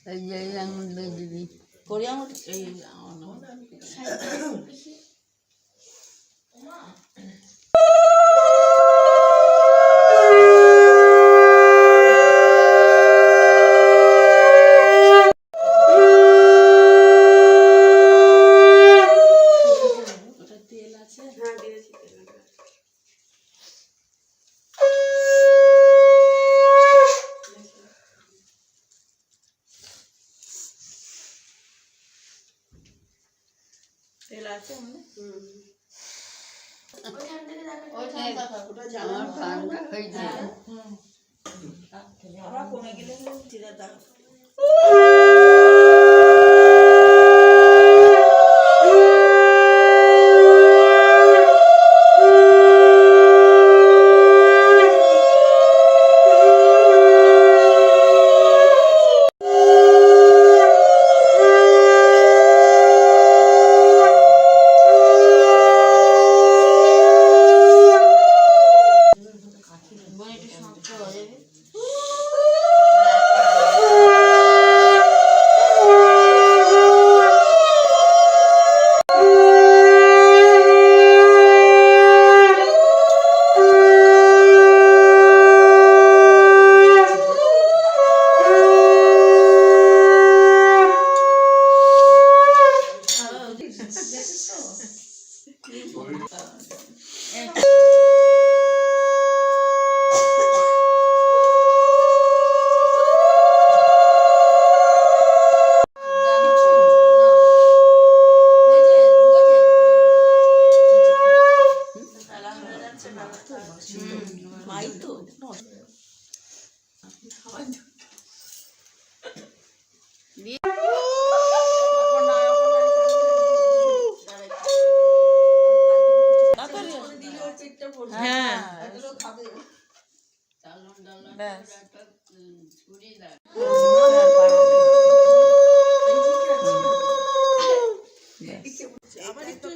এই যে এই আঙুল দিয়ে দিবি করি আঙুল এই তেল আছে হ্যাঁ দিয়েছি তেল তেল আছে আমার কানটা হয়েছে আমরা কমে গেলে জিরা দাও মাই তো হ্যাঁ ব্যাস ছুরি দেয় আবার একটু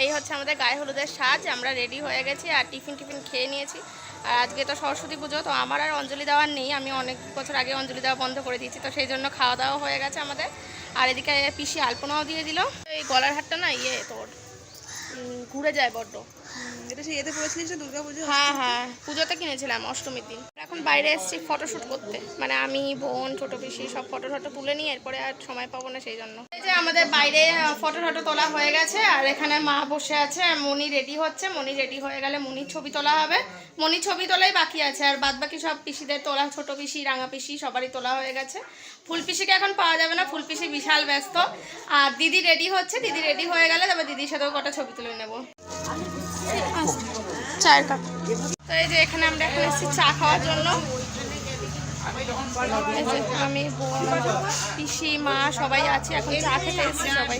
এই হচ্ছে আমাদের গায়ে হলুদের সাজ। আমরা রেডি হয়ে গেছি আর টিফিন খেয়ে নিয়েছি। আর আজকে তো সরস্বতী পুজো, তো আমার আর অঞ্জলি দেওয়ার নেই, আমি অনেক বছর আগে অঞ্জলি দেওয়া বন্ধ করে দিয়েছি, তো সেই জন্য খাওয়া দাওয়া হয়ে গেছে আমাদের। আর এদিকে পিসি আলপনাও দিয়ে দিল। এই গলার হারটা না তোর ঘুরে যায় বড্ড। এটা সেই এতে পড়েছিলিস না দুর্গা পুজো? হ্যাঁ, পুজোতে কিনেছিলাম অষ্টমীর দিন। এখন বাইরে এসেছি ফটোশ্যুট করতে, মানে আমি, বোন, ছোট পিসি সব ফটো তুলে নিয়ে এরপরে আর সময় পাবো না, সেই জন্য। এই যে আমাদের বাইরে ফটো তোলা হয়ে গেছে। আর এখানে মা বসে আছে, আর মনি রেডি হচ্ছে। মনি রেডি হয়ে গেলে মনির ছবি তোলা হবে। মনির ছবি তোলাই বাকি আছে, আর বাদ বাকি সব পিসিদের তোলা, ছোট পিসি, রাঙা পিসি সবারই তোলা হয়ে গেছে। ফুল পিসিকে এখন পাওয়া যাবে না, ফুল পিসি বিশাল ব্যস্ত। আর দিদি রেডি হচ্ছে, দিদি রেডি হয়ে গেলে তবে দিদির সাথেও কটা ছবি তুলে নেবো। চায়ের কাপ। তো এই যে এখানে আমরা এখন এসেছি চা খাওয়ার জন্য। আমি, বোন, পিসি, মা সবাই আছি, এখন চা খেতে এসেছি সবাই।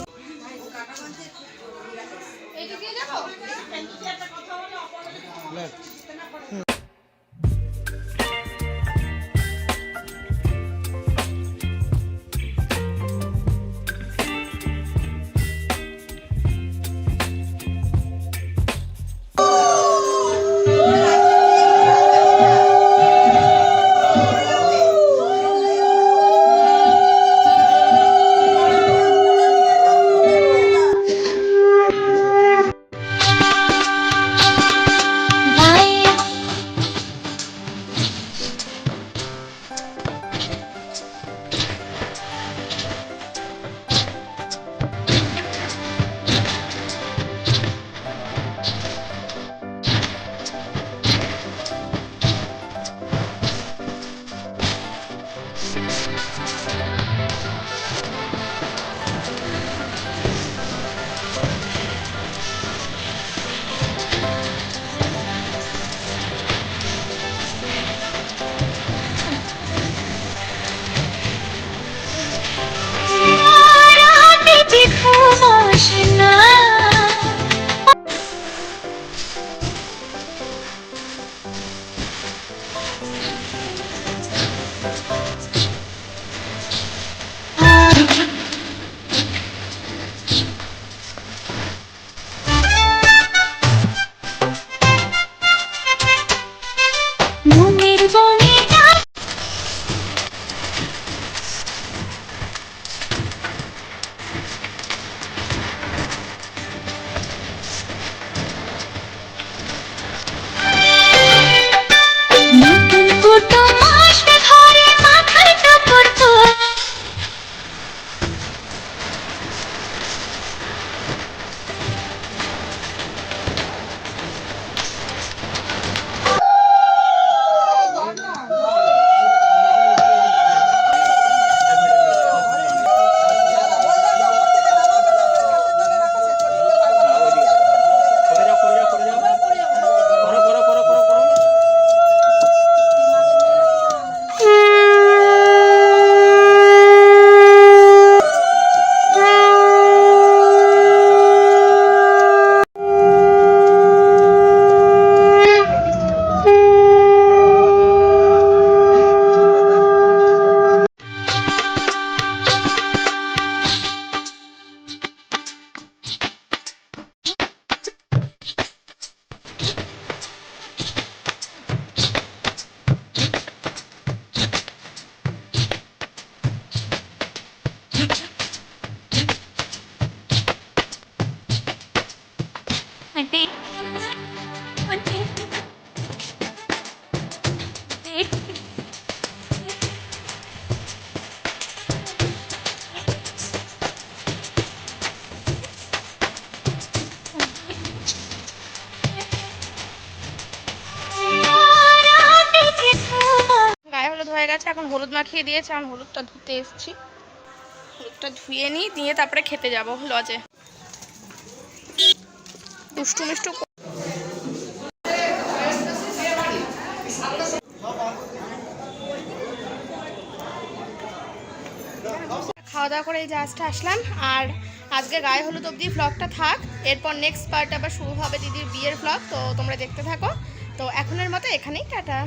গেছে, এখন হলুদ মাখিয়ে দিয়েছে, আমি হলুদটা ধুতে এসেছি। হলুদটা ধুয়ে নিই, দিয়ে তারপরে খেতে যাব লজে। দুষ্টু মিষ্টু খাওয়া দাওয়া করে এই জাস্ট আসলাম। আর আজকে গায়ে হলুদ অবধি ভ্লগটা থাক, এরপর নেক্সট পার্ট আবার শুরু হবে দিদির বিয়ের ভ্লগ, তো তোমরা দেখতে থাকো। তো এখনের মতো এখানেই টাটা।